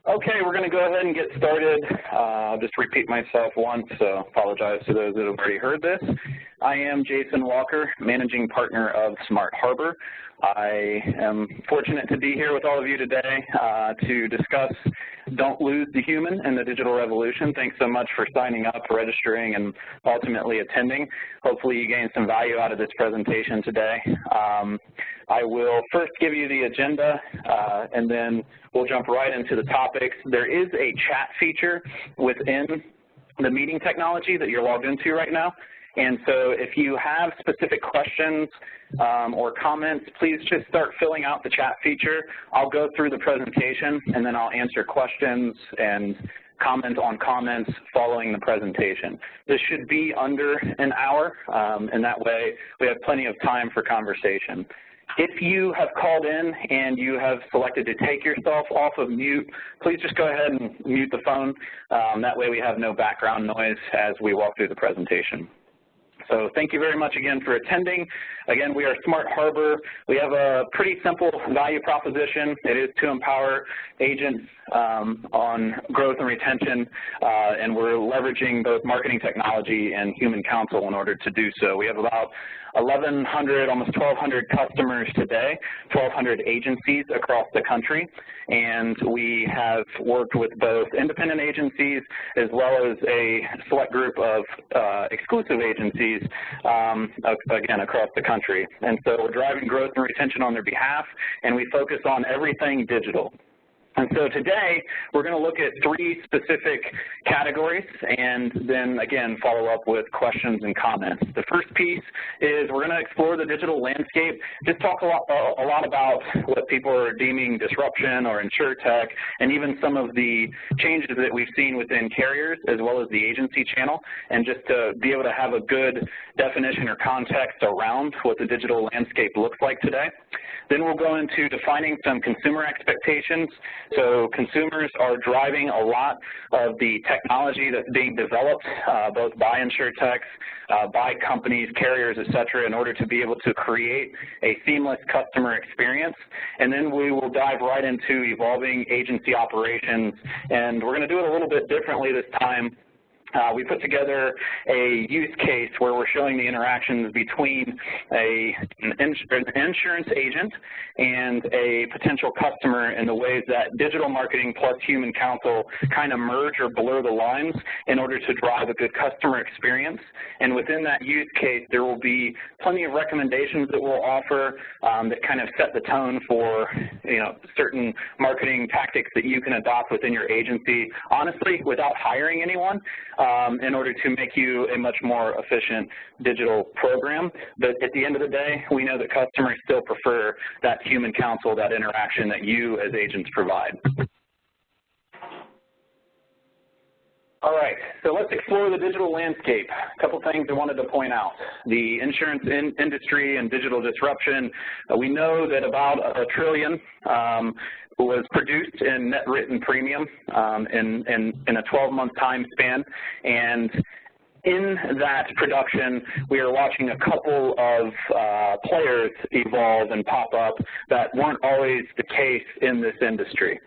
Okay, we're going to go ahead and get started. I'll just repeat myself once, so apologize to those that have already heard this. I am Jason Walker, Managing Partner of Smart Harbor. I am fortunate to be here with all of you today to discuss Don't Lose the Human in the Digital Revolution. Thanks so much for signing up, registering, and ultimately attending. Hopefully you gain some value out of this presentation today. I will first give you the agenda, and then we'll jump right into the topics. There is a chat feature within the meeting technology that you're logged into right now. And so if you have specific questions or comments, please just start filling out the chat feature. I'll go through the presentation, and then I'll answer questions and comment on comments following the presentation. This should be under an hour, and that way we have plenty of time for conversation. If you have called in and you have selected to take yourself off of mute, please just go ahead and mute the phone. That way we have no background noise as we walk through the presentation. So thank you very much again for attending. Again, we are Smart Harbor. We have a pretty simple value proposition. It is to empower agents on growth and retention, and we're leveraging both marketing technology and human counsel in order to do so. We have about 1,100, almost 1,200 customers today, 1,200 agencies across the country, and we have worked with both independent agencies as well as a select group of exclusive agencies, again, across the country. And so we're driving growth and retention on their behalf, and we focus on everything digital. And so today, we're going to look at 3 specific categories and then, again, follow up with questions and comments. The first piece is we're going to explore the digital landscape, just talk a lot about what people are deeming disruption or INSURTECH, and even some of the changes that we've seen within carriers as well as the agency channel, and just to be able to have a good definition or context around what the digital landscape looks like today. Then we'll go into defining some consumer expectations. So consumers are driving a lot of the technology that's being developed both by INSURTECHs, by companies, carriers, et cetera, in order to be able to create a seamless customer experience. And then we will dive right into evolving agency operations. And we're going to do it a little bit differently this time. We put together a use case where we're showing the interactions between an insurance agent and a potential customer in the ways that digital marketing plus human counsel kind of merge or blur the lines in order to drive a good customer experience. And within that use case, there will be plenty of recommendations that we'll offer that kind of set the tone for, certain marketing tactics that you can adopt within your agency, honestly, without hiring anyone. In order to make you a much more efficient digital program. But at the end of the day, we know that customers still prefer that human counsel, that interaction that you as agents provide. All right, so let's explore the digital landscape. A couple things I wanted to point out. The insurance industry and digital disruption, we know that about $1 trillion was produced in net written premium in a 12-month time span. And in that production, we are watching a couple of players evolve and pop up that weren't always the case in this industry.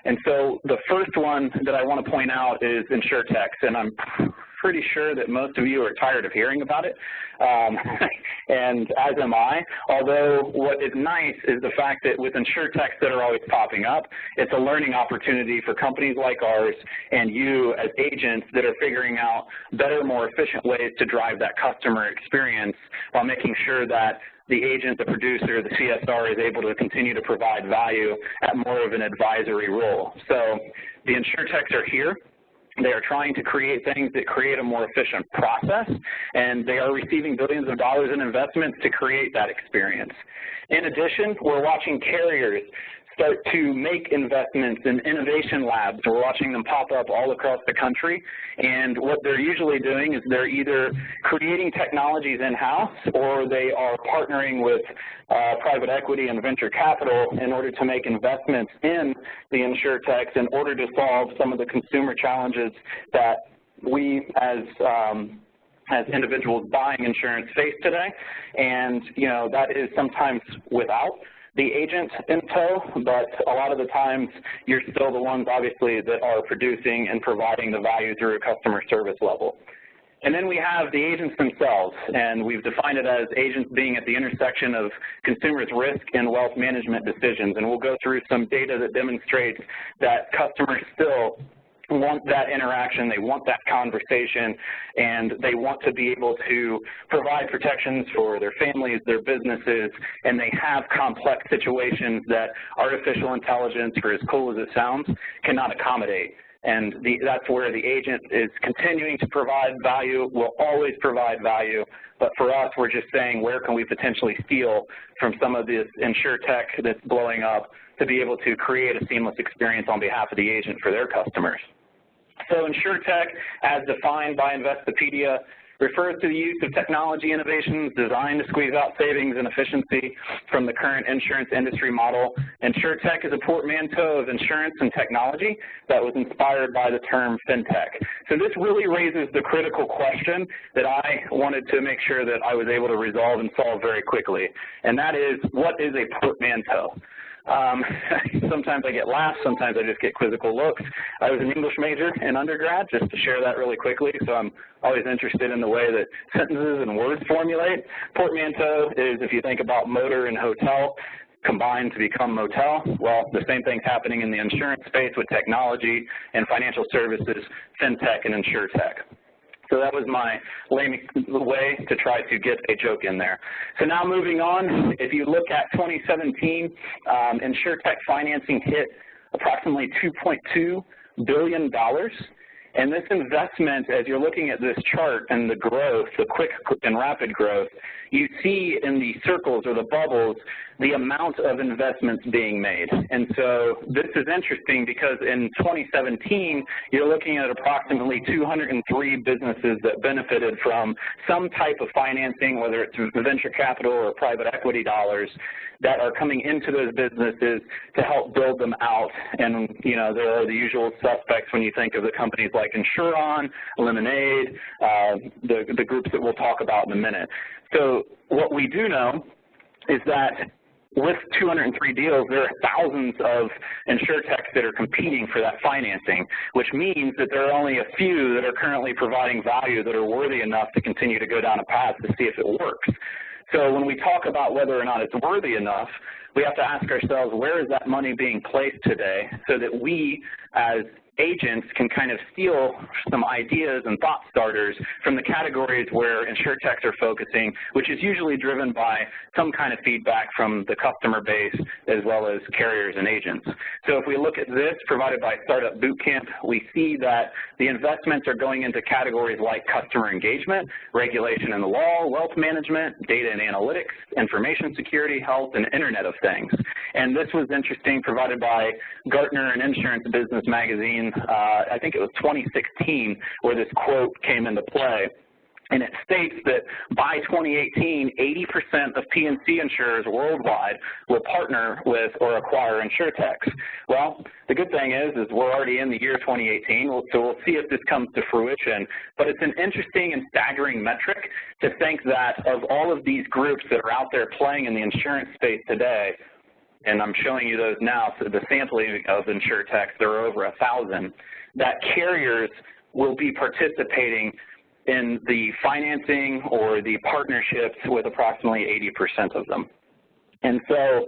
And so the first one that I want to point out is INSURTECHs, and I'm pretty sure that most of you are tired of hearing about it, and as am I, although what is nice is the fact that with INSURTECHs that are always popping up, it's a learning opportunity for companies like ours and you as agents that are figuring out better, more efficient ways to drive that customer experience while making sure that the agent, the producer, the CSR is able to continue to provide value at more of an advisory role. So the INSURTECHs are here. They are trying to create things that create a more efficient process, and they are receiving billions of dollars in investments to create that experience. In addition, we're watching carriers start to make investments in innovation labs. We're watching them pop up all across the country, and what they're usually doing is they're either creating technologies in-house or they are partnering with private equity and venture capital in order to make investments in the INSURTECHs in order to solve some of the consumer challenges that we as individuals buying insurance face today. And that is sometimes without the agent in tow, but a lot of the times you're still the ones, obviously, that are producing and providing the value through a customer service level. And then we have the agents themselves, and we've defined it as agents being at the intersection of consumers' risk and wealth management decisions. And we'll go through some data that demonstrates that customers still want that interaction, they want that conversation, and they want to be able to provide protections for their families, their businesses, and they have complex situations that artificial intelligence, for as cool as it sounds, cannot accommodate. And that's where the agent is continuing to provide value, will always provide value, but for us, we're just saying where can we potentially steal from some of this InsurTech that's blowing up to be able to create a seamless experience on behalf of the agent for their customers. So InsurTech, as defined by Investopedia, refers to the use of technology innovations designed to squeeze out savings and efficiency from the current insurance industry model. InsurTech is a portmanteau of insurance and technology that was inspired by the term fintech. So this really raises the critical question that I wanted to make sure that I was able to resolve and solve very quickly, and that is, what is a portmanteau? Sometimes I get laughs, sometimes I just get quizzical looks. I was an English major in undergrad, just to share that really quickly, so I'm always interested in the way that sentences and words formulate. Portmanteau is, if you think about motor and hotel combined to become motel, well, the same thing's happening in the insurance space with technology and financial services, fintech, and InsurTech. So that was my lame way to try to get a joke in there. So now moving on, if you look at 2017, InsurTech financing hit approximately $2.2 billion. And this investment, as you're looking at this chart and the growth, the quick and rapid growth, you see in the circles or the bubbles the amount of investments being made. And so this is interesting because in 2017, you're looking at approximately 203 businesses that benefited from some type of financing, whether it's venture capital or private equity dollars, that are coming into those businesses to help build them out. And, you know, there are the usual suspects when you think of the companies like Insuron, Lemonade, the groups that we'll talk about in a minute. So what we do know is that with 203 deals, there are thousands of InsurTechs that are competing for that financing, which means that there are only a few that are currently providing value that are worthy enough to continue to go down a path to see if it works. So when we talk about whether or not it's worthy enough, we have to ask ourselves, where is that money being placed today so that we, as agents, can kind of steal some ideas and thought starters from the categories where InsurTechs are focusing, which is usually driven by some kind of feedback from the customer base as well as carriers and agents. So if we look at this provided by Startup Bootcamp, we see that the investments are going into categories like customer engagement, regulation and the law, wealth management, data and analytics, information security, health, and Internet of Things. And this was interesting, provided by Gartner and Insurance Business Magazine. I think it was 2016 where this quote came into play. And it states that by 2018, 80% of P&C insurers worldwide will partner with or acquire InsurTechs. Well, the good thing is we're already in the year 2018, so we'll see if this comes to fruition. But it's an interesting and staggering metric to think that of all of these groups that are out there playing in the insurance space today, and I'm showing you those now, so the sampling of InsurTechs, there are over 1,000, that carriers will be participating in the financing or the partnerships with approximately 80% of them. And so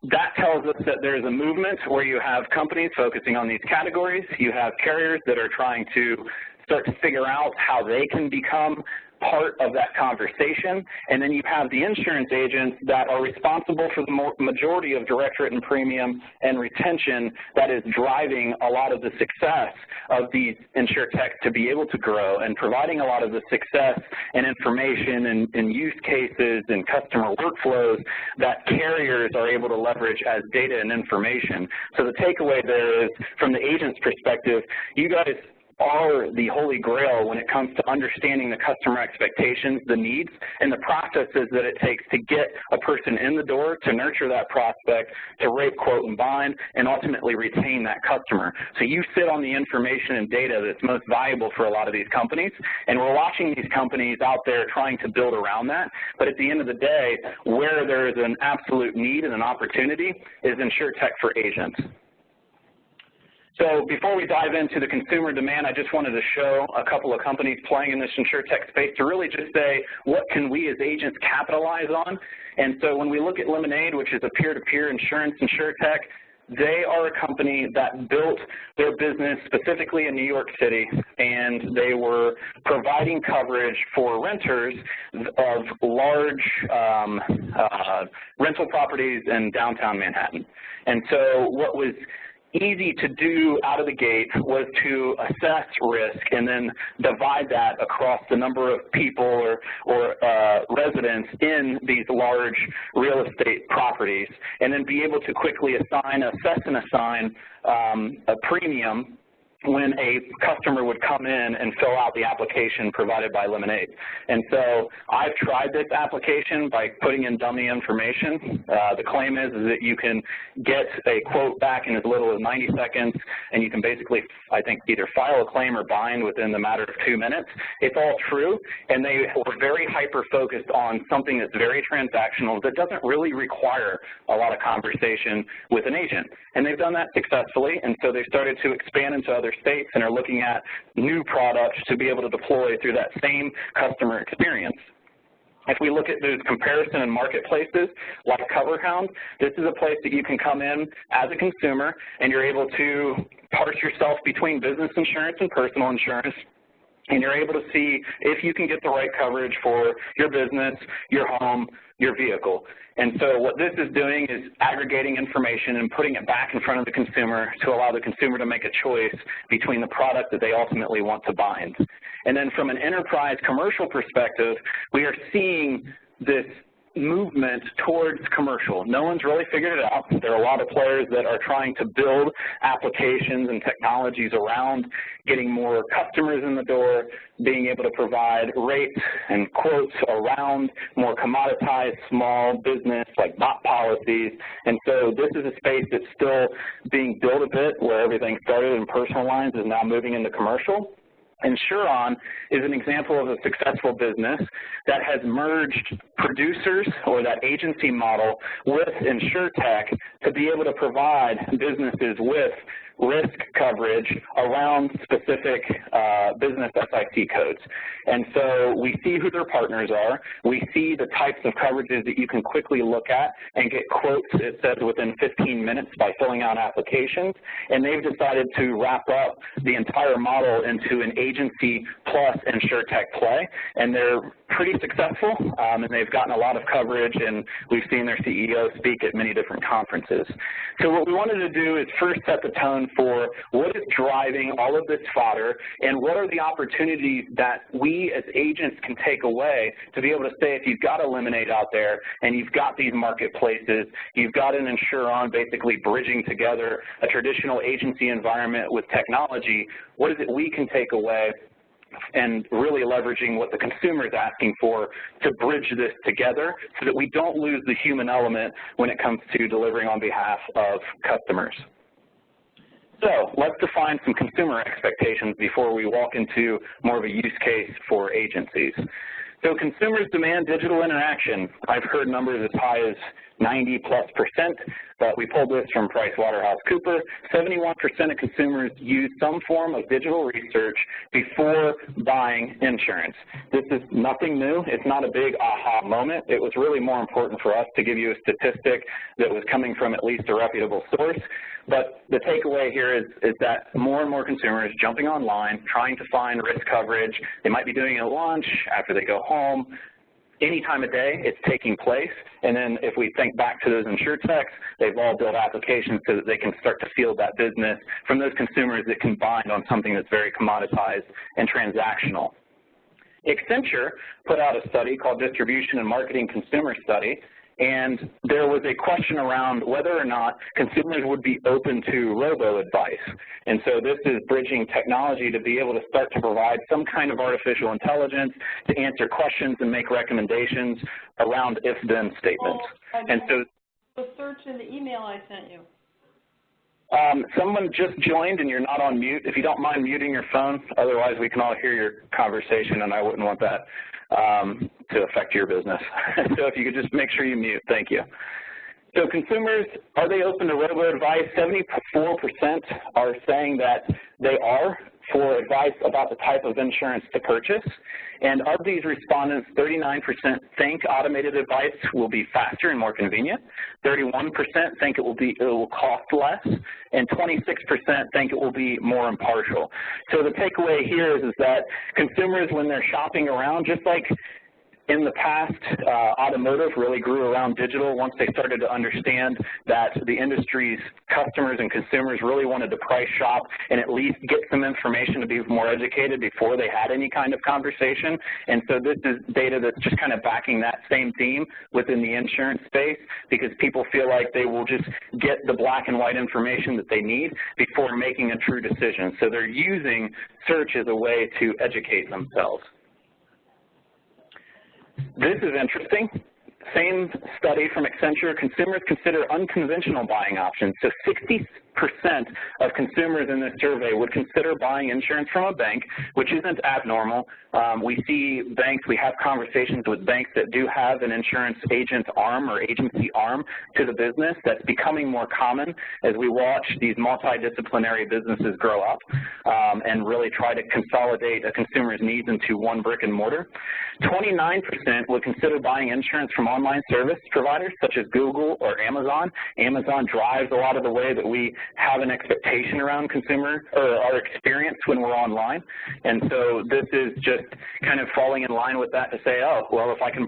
that tells us that there's a movement where you have companies focusing on these categories, you have carriers that are trying to start to figure out how they can become part of that conversation, and then you have the insurance agents that are responsible for the majority of direct written premium and retention that is driving a lot of the success of these InsurTechs to be able to grow and providing a lot of the success and information and use cases and customer workflows that carriers are able to leverage as data and information. So the takeaway there is, from the agent's perspective, you guys are the holy grail when it comes to understanding the customer expectations, the needs, and the processes that it takes to get a person in the door, to nurture that prospect, to rate, quote, and bind, and ultimately retain that customer. So you sit on the information and data that's most valuable for a lot of these companies, and we're watching these companies out there trying to build around that, but at the end of the day, where there is an absolute need and an opportunity is InsurTech for agents. So before we dive into the consumer demand, I just wanted to show a couple of companies playing in this InsurTech space to really just say, what can we as agents capitalize on? And so when we look at Lemonade, which is a peer-to-peer insurance InsurTech, they are a company that built their business specifically in New York City, and they were providing coverage for renters of large rental properties in downtown Manhattan. And so what was easy to do out of the gate was to assess risk and then divide that across the number of people or residents in these large real estate properties, and then be able to quickly assess and assign a premium when a customer would come in and fill out the application provided by Lemonade. And so I've tried this application by putting in dummy information. The claim is that you can get a quote back in as little as 90 seconds, and you can basically, I think, either file a claim or bind within the matter of 2 minutes. It's all true, and they were very hyper-focused on something that's very transactional that doesn't really require a lot of conversation with an agent. And they've done that successfully, and so they started to expand into other states and are looking at new products to be able to deploy through that same customer experience. If we look at those comparison and marketplaces like CoverHound, this is a place that you can come in as a consumer and you're able to parse yourself between business insurance and personal insurance, and you're able to see if you can get the right coverage for your business, your home, your vehicle. And so what this is doing is aggregating information and putting it back in front of the consumer to allow the consumer to make a choice between the product that they ultimately want to bind. And then from an enterprise commercial perspective, we are seeing this movement towards commercial. No one's really figured it out. There are a lot of players that are trying to build applications and technologies around getting more customers in the door, being able to provide rates and quotes around more commoditized small business like bot policies. And so this is a space that's still being built a bit, where everything started in personal lines is now moving into commercial. Insuron is an example of a successful business that has merged producers, or that agency model, with InsurTech to be able to provide businesses with risk coverage around specific business SIC codes. And so we see who their partners are. We see the types of coverages that you can quickly look at and get quotes, it says, within 15 minutes by filling out applications. And they've decided to wrap up the entire model into an agency plus InsurTech play. And they're pretty successful, and they've gotten a lot of coverage, and we've seen their CEO speak at many different conferences. So what we wanted to do is first set the tone for what is driving all of this fodder, and what are the opportunities that we as agents can take away to be able to say, if you've got a Lemonade out there and you've got these marketplaces, you've got an Insuron basically bridging together a traditional agency environment with technology, what is it we can take away and really leveraging what the consumer is asking for to bridge this together so that we don't lose the human element when it comes to delivering on behalf of customers. So let's define some consumer expectations before we walk into more of a use case for agencies. So consumers demand digital interaction. I've heard numbers as high as 90+%, but we pulled this from PricewaterhouseCoopers. 71% of consumers use some form of digital research before buying insurance. This is nothing new. It's not a big aha moment. It was really more important for us to give you a statistic that was coming from at least a reputable source. But the takeaway here is that more and more consumers jumping online, trying to find risk coverage. They might be doing it at lunch, after they go home. Any time of day, it's taking place. And then if we think back to those InsurTechs, they've all built applications so that they can start to field that business from those consumers that can bind on something that's very commoditized and transactional. Accenture put out a study called Distribution and Marketing Consumer Study, and there was a question around whether or not consumers would be open to robo-advice. And so this is bridging technology to be able to start to provide some kind of artificial intelligence to answer questions and make recommendations around if-then statements. And so the search in the email I sent you. Someone just joined and you're not on mute. If you don't mind muting your phone, otherwise we can all hear your conversation and I wouldn't want that to affect your business. So if you could just make sure you mute, thank you. So consumers, are they open to robo-advice? 74% are saying that they are for advice about the type of insurance to purchase. And of these respondents, 39% think automated advice will be faster and more convenient. 31% think it will cost less, and 26% think it will be more impartial. So the takeaway here is that consumers, when they're shopping around, just like in the past, automotive really grew around digital once they started to understand that the industry's customers and consumers really wanted to price shop and at least get some information to be more educated before they had any kind of conversation. And so this is data that's just kind of backing that same theme within the insurance space, because people feel like they will just get the black and white information that they need before making a true decision. So they're using search as a way to educate themselves. This is interesting. Same study from Accenture, consumers consider unconventional buying options. So 60% of consumers in this survey would consider buying insurance from a bank, which isn't abnormal. We see banks, we have conversations with banks that do have an insurance agent arm or agency arm to the business. That's becoming more common as we watch these multidisciplinary businesses grow up and really try to consolidate a consumer's needs into one brick and mortar. 29% would consider buying insurance from online service providers such as Google or Amazon. Amazon drives a lot of the way that we have an expectation around consumer or our experience when we're online. And so this is just kind of falling in line with that to say, oh, well, if I can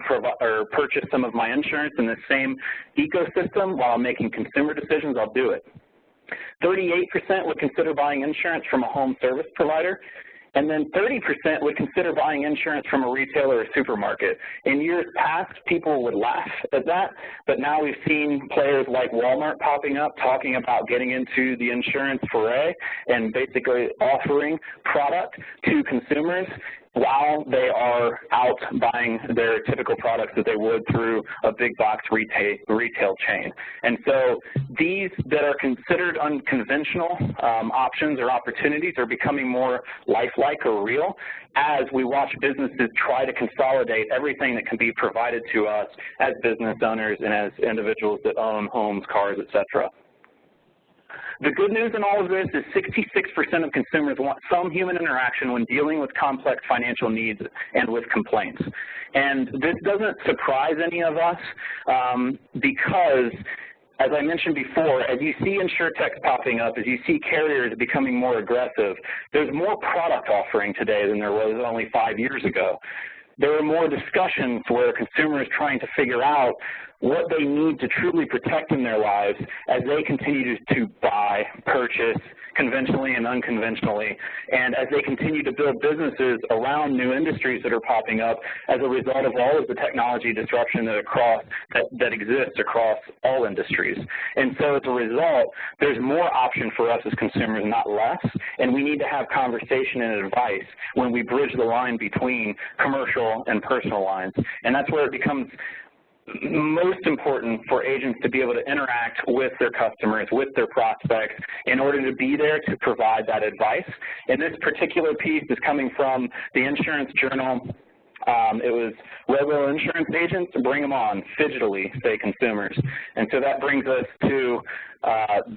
purchase some of my insurance in the same ecosystem while I'm making consumer decisions, I'll do it. 38% would consider buying insurance from a home service provider. And then 30% would consider buying insurance from a retailer or supermarket. In years past, people would laugh at that, but now we've seen players like Walmart popping up talking about getting into the insurance foray and basically offering product to consumers while they are out buying their typical products that they would through a big box retail chain. And so these that are considered unconventional options or opportunities are becoming more lifelike or real as we watch businesses try to consolidate everything that can be provided to us as business owners and as individuals that own homes, cars, et cetera. The good news in all of this is 66% of consumers want some human interaction when dealing with complex financial needs and with complaints. And this doesn't surprise any of us because, as I mentioned before, as you see INSURTECHS popping up, as you see carriers becoming more aggressive, there's more product offering today than there was only 5 years ago. There are more discussions where consumers trying to figure out what they need to truly protect in their lives as they continue to buy, purchase, conventionally and unconventionally, and as they continue to build businesses around new industries that are popping up as a result of all of the technology disruption that exists across all industries. And so as a result, there's more option for us as consumers, not less, and we need to have conversation and advice when we bridge the line between commercial and personal lines. And that's where it becomes most important for agents to be able to interact with their customers, with their prospects, in order to be there to provide that advice. And this particular piece is coming from the Insurance Journal. It was robo insurance agents, bring them on, digitally, say consumers. And so that brings us to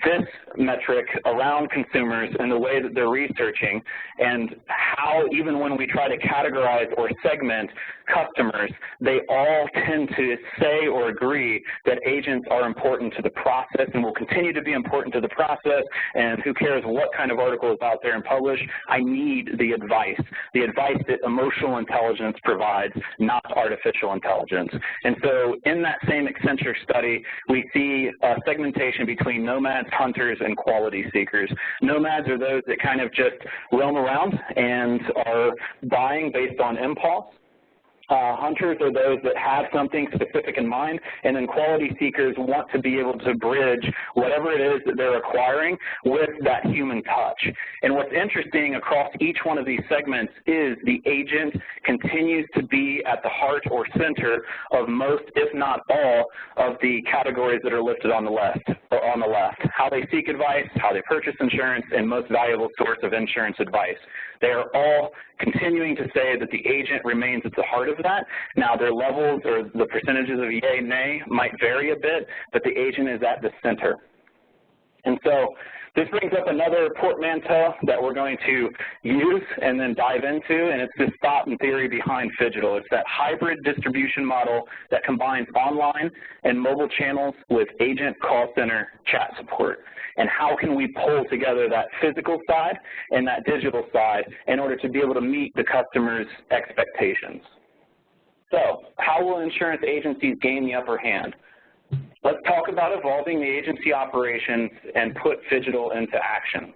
this metric around consumers and the way that they're researching and how even when we try to categorize or segment customers, they all tend to say or agree that agents are important to the process and will continue to be important to the process, and who cares what kind of article is out there and published, I need the advice that emotional intelligence provides, not artificial intelligence. And so in that same Accenture study, we see segmentation between nomads, hunters, and quality seekers. Nomads are those that kind of just roam around and are buying based on impulse. Hunters are those that have something specific in mind, and then quality seekers want to be able to bridge whatever it is that they're acquiring with that human touch. And what's interesting across each one of these segments is the agent continues to be at the heart or center of most, if not all, of the categories that are listed on the left. How they seek advice, how they purchase insurance, and most valuable source of insurance advice. They are all continuing to say that the agent remains at the heart of that. Now, their levels or the percentages of yay, nay might vary a bit, but the agent is at the center. And so this brings up another portmanteau that we're going to use and then dive into, and it's this thought and theory behind PHYGITAL. It's that hybrid distribution model that combines online and mobile channels with agent call center chat support. And how can we pull together that physical side and that digital side in order to be able to meet the customer's expectations? So how will insurance agencies gain the upper hand? Let's talk about evolving the agency operations and put PHYGITAL into action.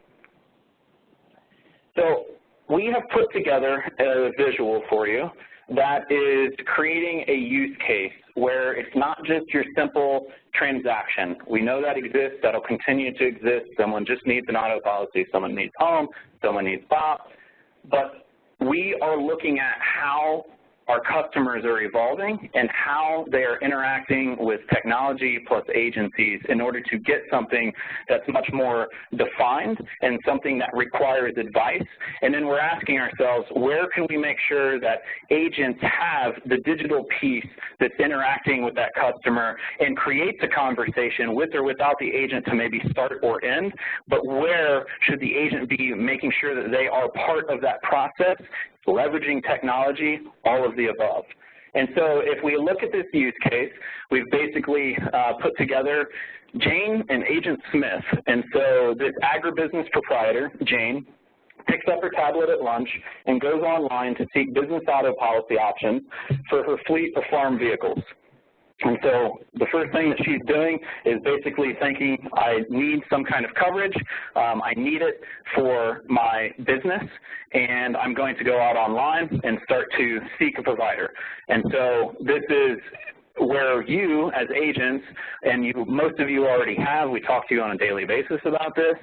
So we have put together a visual for you that is creating a use case where it's not just your simple transaction. We know that exists, that'll continue to exist. Someone just needs an auto policy, someone needs home, someone needs BOP. But we are looking at how our customers are evolving and how they are interacting with technology plus agencies in order to get something that's much more defined and something that requires advice. And then we're asking ourselves, where can we make sure that agents have the digital piece that's interacting with that customer and creates a conversation with or without the agent to maybe start or end, but where should the agent be making sure that they are part of that process, leveraging technology, all of the above. And so if we look at this use case, we've basically put together Jane and Agent Smith. And so this agribusiness proprietor, Jane, picks up her tablet at lunch and goes online to seek business auto policy options for her fleet of farm vehicles. And so the first thing that she's doing is basically thinking, I need some kind of coverage, I need it for my business, and I'm going to go out online and start to seek a provider. And so this is where you as agents, and most of you already have, we talk to you on a daily basis about this,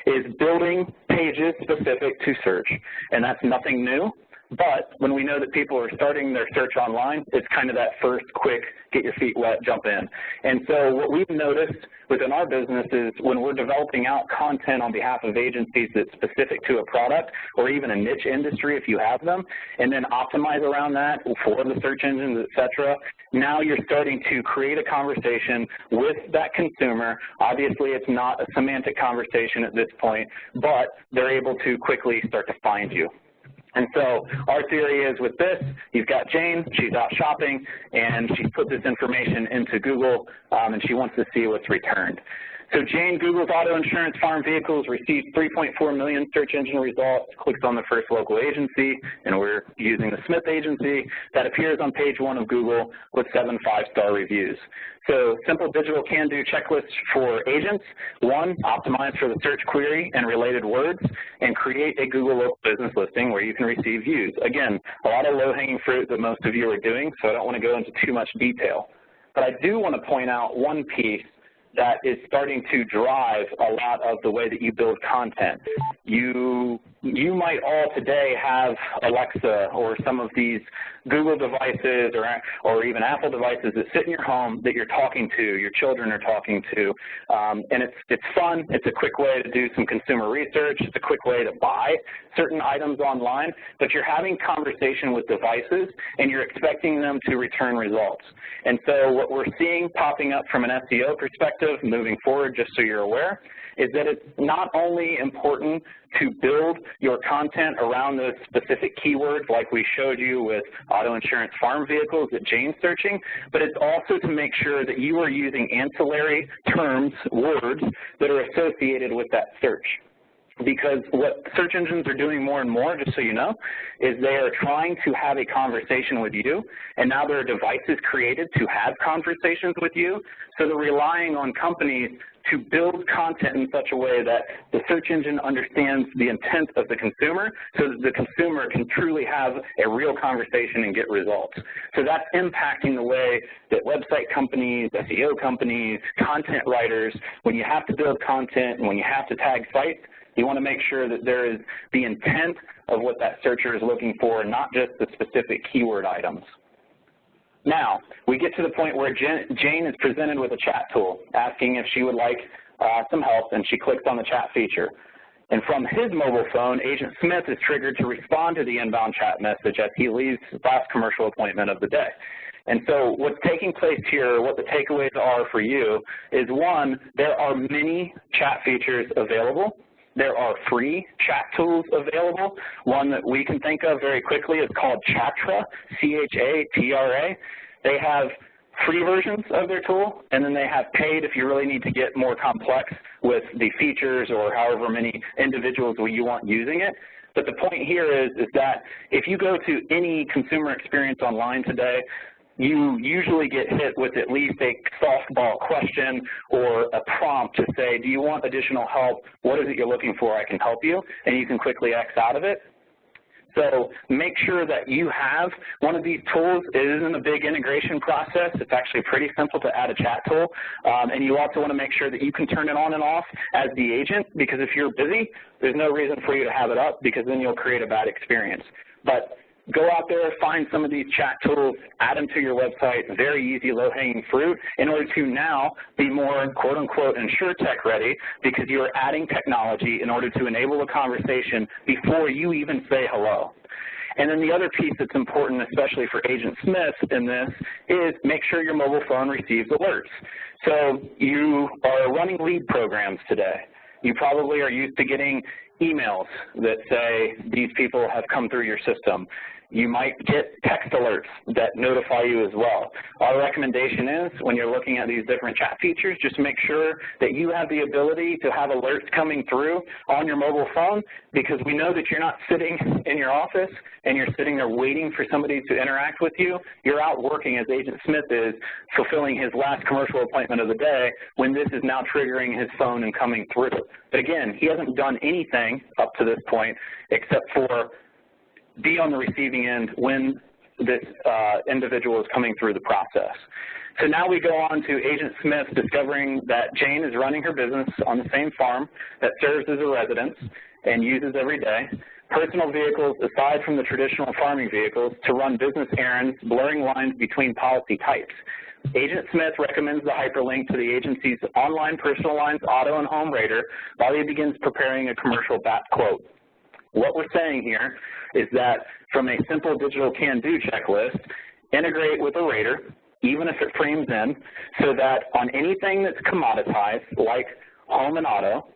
is building pages specific to search. And that's nothing new. But when we know that people are starting their search online, it's kind of that first quick, get your feet wet, jump in. And so what we've noticed within our business is when we're developing out content on behalf of agencies that's specific to a product or even a niche industry if you have them, and then optimize around that for the search engines, et cetera, now you're starting to create a conversation with that consumer. Obviously, it's not a semantic conversation at this point, but they're able to quickly start to find you. And so our theory is with this, you've got Jane, she's out shopping, and she's put this information into Google, and she wants to see what's returned. So Jane Googles auto insurance farm vehicles, receives 3.4 million search engine results, clicks on the first local agency, and we're using the Smith agency, that appears on page 1 of Google with 7 5-star reviews. So simple digital can-do checklists for agents. 1, optimize for the search query and related words, and create a Google local business listing where you can receive views. Again, a lot of low-hanging fruit that most of you are doing, so I don't want to go into too much detail. But I do want to point out one piece that is starting to drive a lot of the way that you build content. You might all today have Alexa or some of these Google devices or even Apple devices that sit in your home that you're talking to, your children are talking to, and it's fun. It's a quick way to do some consumer research. It's a quick way to buy certain items online, but you're having conversation with devices and you're expecting them to return results. And so what we're seeing popping up from an SEO perspective moving forward, just so you're aware, is that it's not only important to build your content around those specific keywords like we showed you with auto insurance farm vehicles that Jane's searching, but it's also to make sure that you are using ancillary terms, words, that are associated with that search. Because what search engines are doing more and more, just so you know, is they are trying to have a conversation with you, and now there are devices created to have conversations with you. So they're relying on companies to build content in such a way that the search engine understands the intent of the consumer so that the consumer can truly have a real conversation and get results. So that's impacting the way that website companies, SEO companies, content writers, when you have to build content and when you have to tag sites, you want to make sure that there is the intent of what that searcher is looking for, not just the specific keyword items. Now, we get to the point where Jane is presented with a chat tool asking if she would like some help, and she clicks on the chat feature. And from his mobile phone, Agent Smith is triggered to respond to the inbound chat message as he leaves the last commercial appointment of the day. And so what's taking place here, what the takeaways are for you, is one, there are many chat features available. There are free chat tools available. One that we can think of very quickly is called Chatra, C-H-A-T-R-A. They have free versions of their tool, and then they have paid if you really need to get more complex with the features or however many individuals you want using it. But the point here is that if you go to any consumer experience online today, you usually get hit with at least a softball question or a prompt to say, do you want additional help? What is it you're looking for? I can help you. And you can quickly X out of it. So make sure that you have one of these tools. It isn't a big integration process. It's actually pretty simple to add a chat tool. And you also want to make sure that you can turn it on and off as the agent, because if you're busy, there's no reason for you to have it up, because then you'll create a bad experience. But go out there, find some of these chat tools, add them to your website, very easy, low-hanging fruit, in order to now be more, quote-unquote, INSURTECH ready, because you're adding technology in order to enable a conversation before you even say hello. And then the other piece that's important, especially for Agent Smith in this, is make sure your mobile phone receives alerts. So you are running lead programs today. You probably are used to getting emails that say these people have come through your system. You might get text alerts that notify you as well. Our recommendation is, when you're looking at these different chat features, just make sure that you have the ability to have alerts coming through on your mobile phone, because we know that you're not sitting in your office and you're sitting there waiting for somebody to interact with you. You're out working, as Agent Smith is, fulfilling his last commercial appointment of the day, when this is now triggering his phone and coming through. But again, he hasn't done anything up to this point except for be on the receiving end when this individual is coming through the process. So now we go on to Agent Smith discovering that Jane is running her business on the same farm that serves as a residence and uses every day. Personal vehicles, aside from the traditional farming vehicles, to run business errands, blurring lines between policy types. Agent Smith recommends the hyperlink to the agency's online personal lines, auto, and home rater while he begins preparing a commercial BAT quote. What we're saying here is that from a simple digital can-do checklist, integrate with a rater, even if it frames in, so that on anything that's commoditized, like home and auto,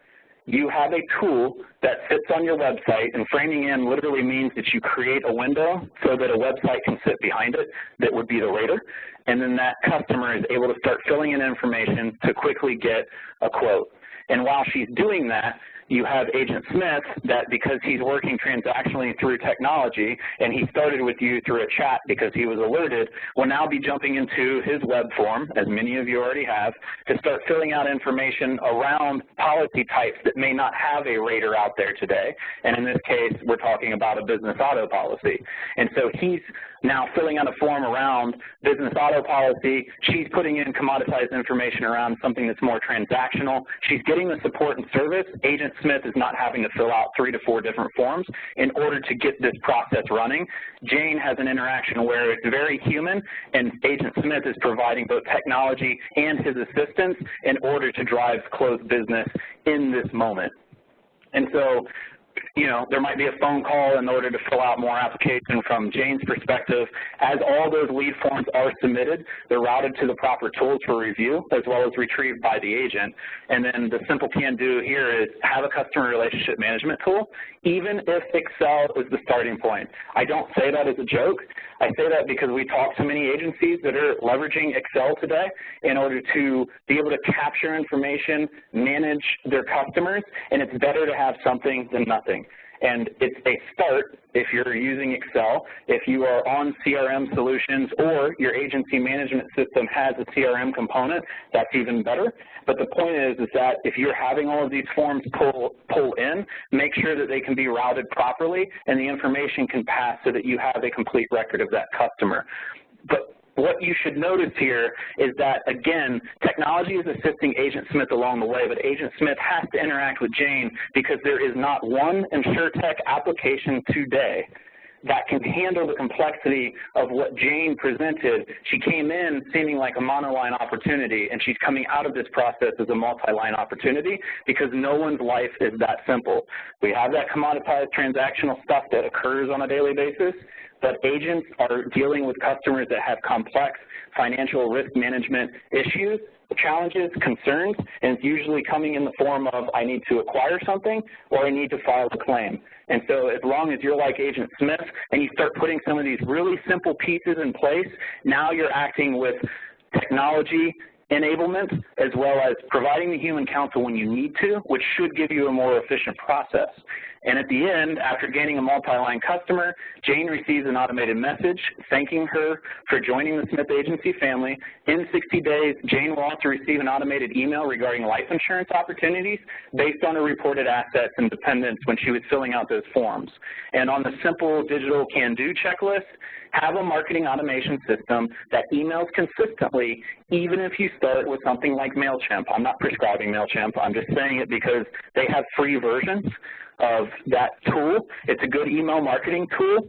you have a tool that sits on your website, and framing in literally means that you create a window so that a website can sit behind it that would be the rater, and then that customer is able to start filling in information to quickly get a quote. And while she's doing that, you have Agent Smith that, because he's working transactionally through technology, and he started with you through a chat because he was alerted, will now be jumping into his web form, as many of you already have, to start filling out information around policy types that may not have a rater out there today. And in this case, we're talking about a business auto policy. And so he's now filling out a form around business auto policy. She's putting in commoditized information around something that's more transactional. She's getting the support and service. Agent Smith is not having to fill out 3 to 4 different forms in order to get this process running. Jane has an interaction where it's very human, and Agent Smith is providing both technology and his assistance in order to drive closed business in this moment. And so, you know, there might be a phone call in order to fill out more application from Jane's perspective. As all those lead forms are submitted, they're routed to the proper tools for review, as well as retrieved by the agent. And then the simple can-do here is have a customer relationship management tool, even if Excel is the starting point. I don't say that as a joke. I say that because we talk to many agencies that are leveraging Excel today in order to be able to capture information, manage their customers, and it's better to have something than nothing. And it's a start if you're using Excel. If you are on CRM solutions or your agency management system has a CRM component, that's even better. But the point is that if you're having all of these forms pull in, make sure that they can be routed properly and the information can pass so that you have a complete record of that customer. But what you should notice here is that, again, technology is assisting Agent Smith along the way, but Agent Smith has to interact with Jane because there is not one INSURTECH application today that can handle the complexity of what Jane presented. She came in seeming like a monoline opportunity, and she's coming out of this process as a multi-line opportunity because no one's life is that simple. We have that commoditized transactional stuff that occurs on a daily basis, but agents are dealing with customers that have complex financial risk management issues, challenges, concerns, and it's usually coming in the form of I need to acquire something or I need to file a claim. And so as long as you're like Agent Smith and you start putting some of these really simple pieces in place, now you're acting with technology enablement as well as providing the human counsel when you need to, which should give you a more efficient process. And at the end, after gaining a multi-line customer, Jane receives an automated message thanking her for joining the Smith Agency family. In 60 days, Jane will also receive an automated email regarding life insurance opportunities based on her reported assets and dependents when she was filling out those forms. And on the simple digital can-do checklist, have a marketing automation system that emails consistently, even if you start with something like MailChimp. I'm not prescribing MailChimp. I'm just saying it because they have free versions of that tool. It's a good email marketing tool.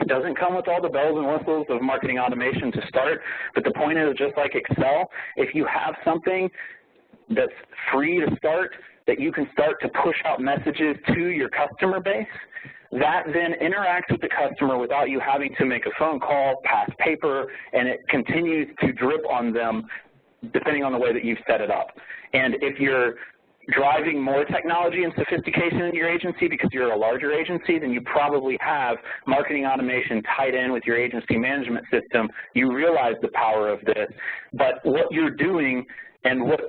It doesn't come with all the bells and whistles of marketing automation to start, but the point is, just like Excel, if you have something that's free to start, that you can start to push out messages to your customer base, that then interacts with the customer without you having to make a phone call, pass paper, and it continues to drip on them depending on the way that you've set it up. And if you're driving more technology and sophistication in your agency because you're a larger agency, then you probably have marketing automation tied in with your agency management system. You realize the power of this. But what you're doing and what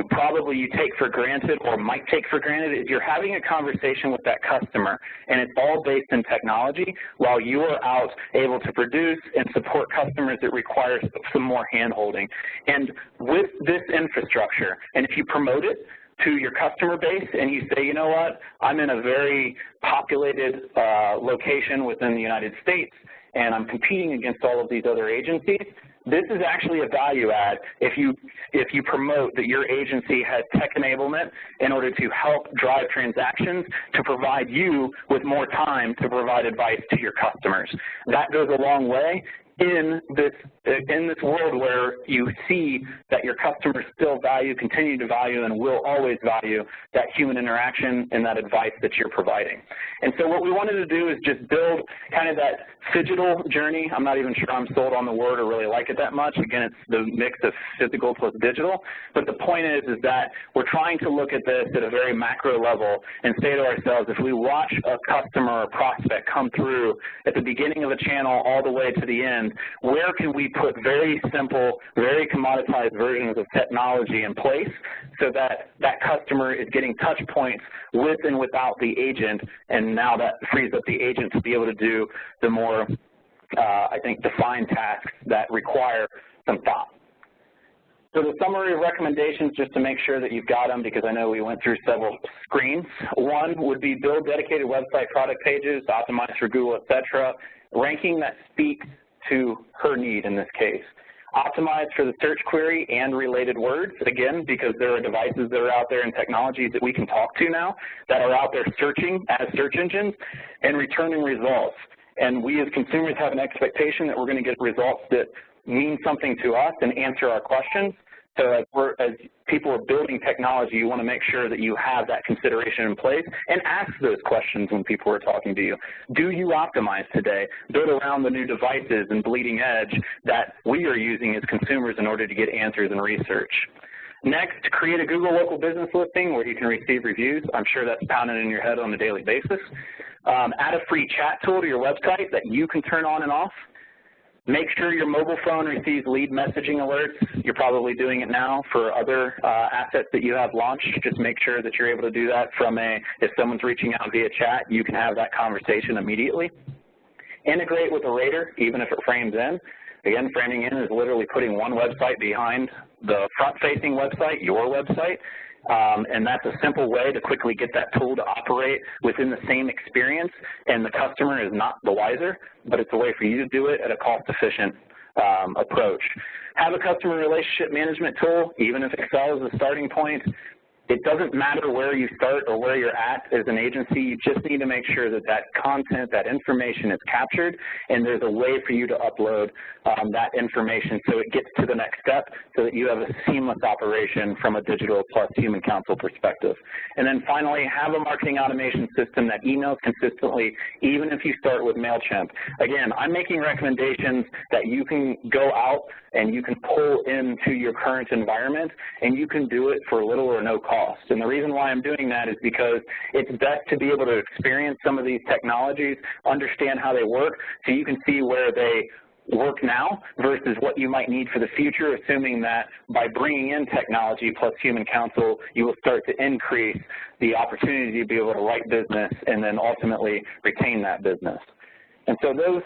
probably you take for granted or might take for granted is you're having a conversation with that customer, and it's all based in technology while you are out able to produce and support customers that require some more hand-holding. And with this infrastructure, and if you promote it to your customer base and you say, you know what, I'm in a very populated location within the United States and I'm competing against all of these other agencies, this is actually a value add if you promote that your agency has tech enablement in order to help drive transactions to provide you with more time to provide advice to your customers. That goes a long way in this world where you see that your customers still continue to value, and will always value that human interaction and that advice that you're providing. And so what we wanted to do is just build kind of that PHYGITAL journey. I'm not even sure I'm sold on the word or really like it that much. Again, it's the mix of physical plus digital. But the point is that we're trying to look at this at a very macro level and say to ourselves, if we watch a customer or prospect come through at the beginning of a channel all the way to the end, where can we put very simple, very commoditized versions of technology in place so that that customer is getting touch points with and without the agent, and now that frees up the agent to be able to do the more, I think, defined tasks that require some thought. So the summary of recommendations, just to make sure that you've got them, because I know we went through several screens. One would be build dedicated website product pages, optimize for Google, etc. Ranking that speaks to her need in this case. Optimize for the search query and related words, again, because there are devices that are out there and technologies that we can talk to now that are out there searching as search engines and returning results. And we as consumers have an expectation that we're going to get results that mean something to us and answer our questions. So as people are building technology, you want to make sure that you have that consideration in place and ask those questions when people are talking to you. Do you optimize today? Build around the new devices and bleeding edge that we are using as consumers in order to get answers and research. Next, create a Google local business listing where you can receive reviews. I'm sure that's pounding in your head on a daily basis. Add a free chat tool to your website that you can turn on and off. Make sure your mobile phone receives lead messaging alerts. You're probably doing it now for other assets that you have launched. Just make sure that you're able to do that from if someone's reaching out via chat, you can have that conversation immediately. Integrate with a rater, even if it frames in. Again, framing in is literally putting one website behind the front-facing website, your website. And that's a simple way to quickly get that tool to operate within the same experience, and the customer is not the wiser, but it's a way for you to do it at a cost-efficient approach. Have a customer relationship management tool, even if Excel is the starting point. It doesn't matter where you start or where you're at as an agency. You just need to make sure that that content, that information is captured, and there's a way for you to upload that information so it gets to the next step so that you have a seamless operation from a digital plus human counsel perspective. And then finally, have a marketing automation system that emails consistently, even if you start with MailChimp. Again, I'm making recommendations that you can go out and you can pull into your current environment, and you can do it for little or no cost. And the reason why I'm doing that is because it's best to be able to experience some of these technologies, understand how they work, so you can see where they work now versus what you might need for the future, assuming that by bringing in technology plus human counsel, you will start to increase the opportunity to be able to write business and then ultimately retain that business. And so those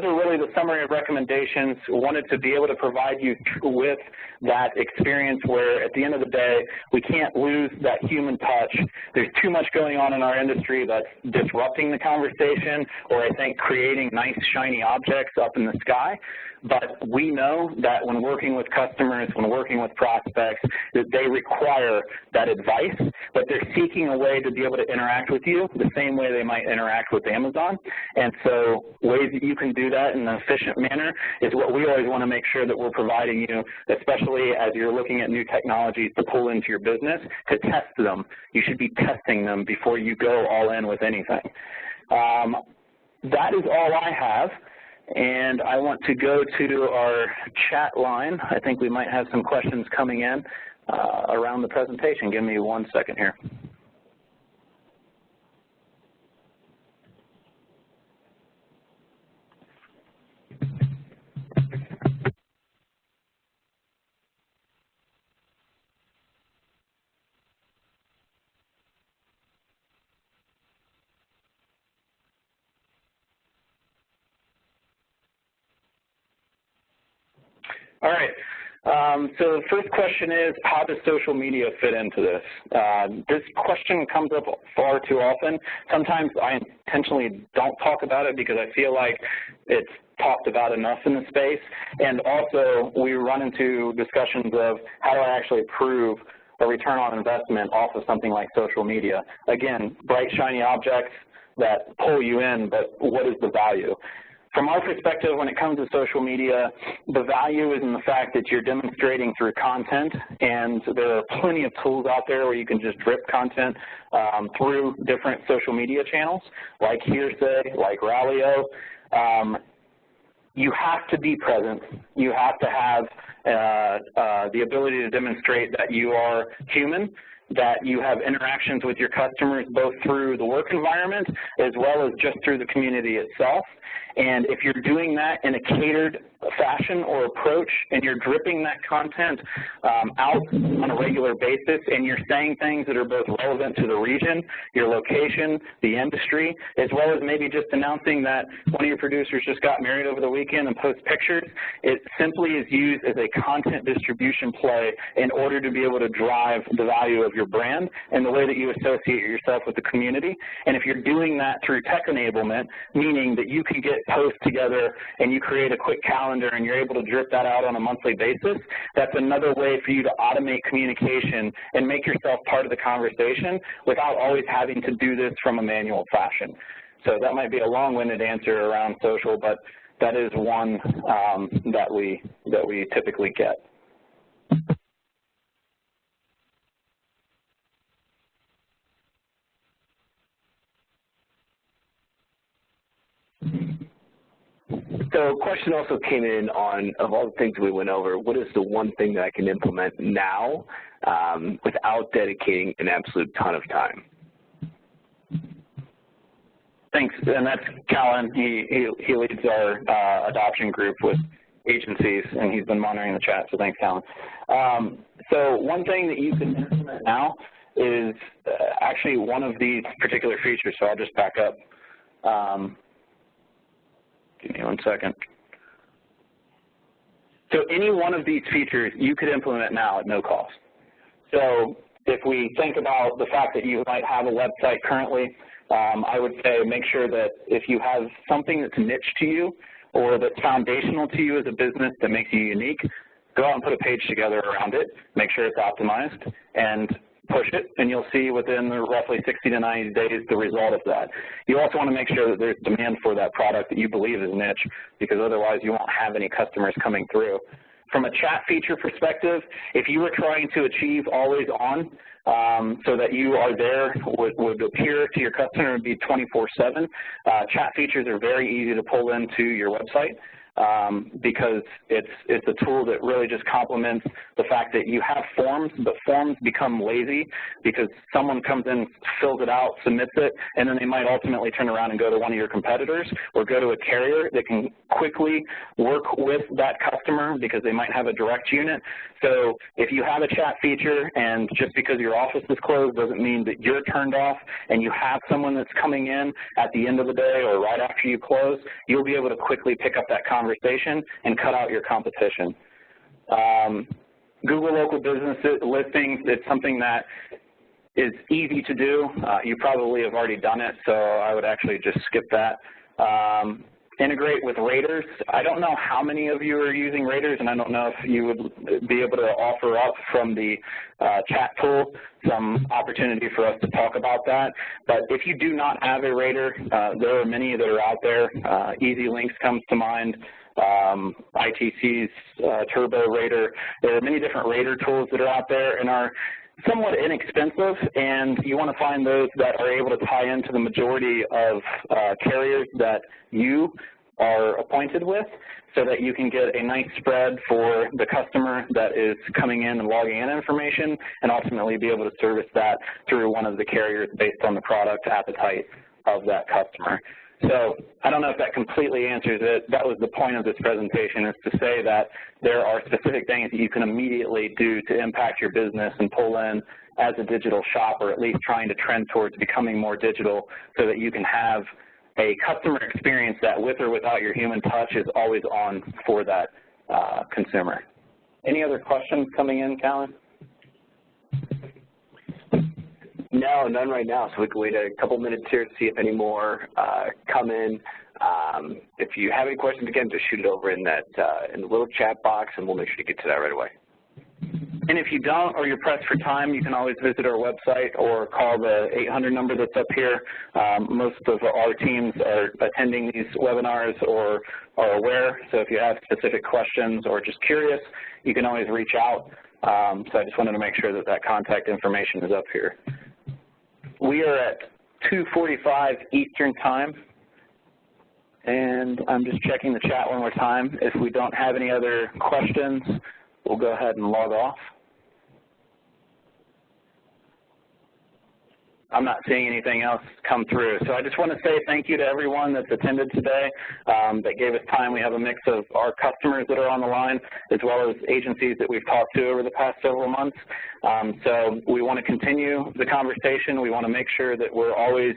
are really the summary of recommendations. Wanted to be able to provide you with that experience where at the end of the day, we can't lose that human touch. There's too much going on in our industry that's disrupting the conversation, or I think creating nice shiny objects up in the sky. But we know that when working with customers, when working with prospects, that they require that advice, but they're seeking a way to be able to interact with you the same way they might interact with Amazon. And so ways that you can do that in an efficient manner is what we always want to make sure that we're providing you, especially as you're looking at new technologies to pull into your business, to test them. You should be testing them before you go all in with anything. That is all I have. And I want to go to our chat line. I think we might have some questions coming in around the presentation. Give me 1 second here. All right. So the first question is, how does social media fit into this? This question comes up far too often. Sometimes I intentionally don't talk about it because I feel like it's talked about enough in the space. And also, we run into discussions of how do I actually prove a return on investment off of something like social media. Again, bright, shiny objects that pull you in, but what is the value? From our perspective, when it comes to social media, the value is in the fact that you're demonstrating through content, and there are plenty of tools out there where you can just drip content through different social media channels, like Hearsay, like Rallyo. You have to be present. You have to have the ability to demonstrate that you are human, that you have interactions with your customers both through the work environment as well as just through the community itself. And if you're doing that in a catered fashion or approach and you're dripping that content out on a regular basis and you're saying things that are both relevant to the region, your location, the industry, as well as maybe just announcing that one of your producers just got married over the weekend and post pictures, it simply is used as a content distribution play in order to be able to drive the value of your brand and the way that you associate yourself with the community. And if you're doing that through tech enablement, meaning that you can get posts together and you create a quick calendar and you're able to drip that out on a monthly basis, that's another way for you to automate communication and make yourself part of the conversation without always having to do this from a manual fashion. So that might be a long-winded answer around social, but that is one that we typically get. So a question also came in on, of all the things we went over, what is the one thing that I can implement now without dedicating an absolute ton of time? thanks, and that's Callan. He leads our adoption group with agencies, and he's been monitoring the chat, so thanks, Callan. So one thing that you can implement now is actually one of these particular features, so I'll just back up. Give me 1 second. So any one of these features you could implement now at no cost. So if we think about the fact that you might have a website currently, I would say make sure that if you have something that's niche to you or that's foundational to you as a business that makes you unique, go out and put a page together around it, make sure it's optimized, and push it, and you'll see within roughly 60 to 90 days the result of that. You also want to make sure that there's demand for that product that you believe is niche, because otherwise you won't have any customers coming through. From a chat feature perspective, if you were trying to achieve always on, so that you are there, would appear to your customer and be 24/7, chat features are very easy to pull into your website. Because it's a tool that really just complements the fact that you have forms, but forms become lazy because someone comes in, fills it out, submits it, and then they might ultimately turn around and go to one of your competitors or go to a carrier that can quickly work with that customer because they might have a direct unit. So if you have a chat feature and just because your office is closed doesn't mean that you're turned off and you have someone that's coming in at the end of the day or right after you close, you'll be able to quickly pick up that conversation and cut out your competition. Google local business listings, it's something that is easy to do. You probably have already done it, so I would actually just skip that. Integrate with raters. I don't know how many of you are using raters, and I don't know if you would be able to offer up from the chat tool some opportunity for us to talk about that. But if you do not have a rater, there are many that are out there. Easy Links comes to mind. ITC's Turbo Rater. There are many different rater tools that are out there and are somewhat inexpensive, and you want to find those that are able to tie into the majority of carriers that you are appointed with so that you can get a nice spread for the customer that is coming in and logging in information and ultimately be able to service that through one of the carriers based on the product appetite of that customer. So I don't know if that completely answers it. That was the point of this presentation, is to say that there are specific things that you can immediately do to impact your business and pull in as a digital shop, or at least trying to trend towards becoming more digital so that you can have a customer experience that with or without your human touch is always on for that consumer. Any other questions coming in, Callan? No, none right now, so we can wait a couple minutes here to see if any more come in. If you have any questions, again, just shoot it over in that in the little chat box, and we'll make sure to get to that right away. And if you don't, or you're pressed for time, you can always visit our website or call the 800 number that's up here. Most of our teams are attending these webinars or are aware, so if you have specific questions or just curious, you can always reach out. So I just wanted to make sure that that contact information is up here. We are at 2:45 Eastern Time, and I'm just checking the chat one more time. If we don't have any other questions, we'll go ahead and log off. I'm not seeing anything else come through. So I just want to say thank you to everyone that's attended today, that gave us time. We have a mix of our customers that are on the line, as well as agencies that we've talked to over the past several months. So we want to continue the conversation. We want to make sure that we're always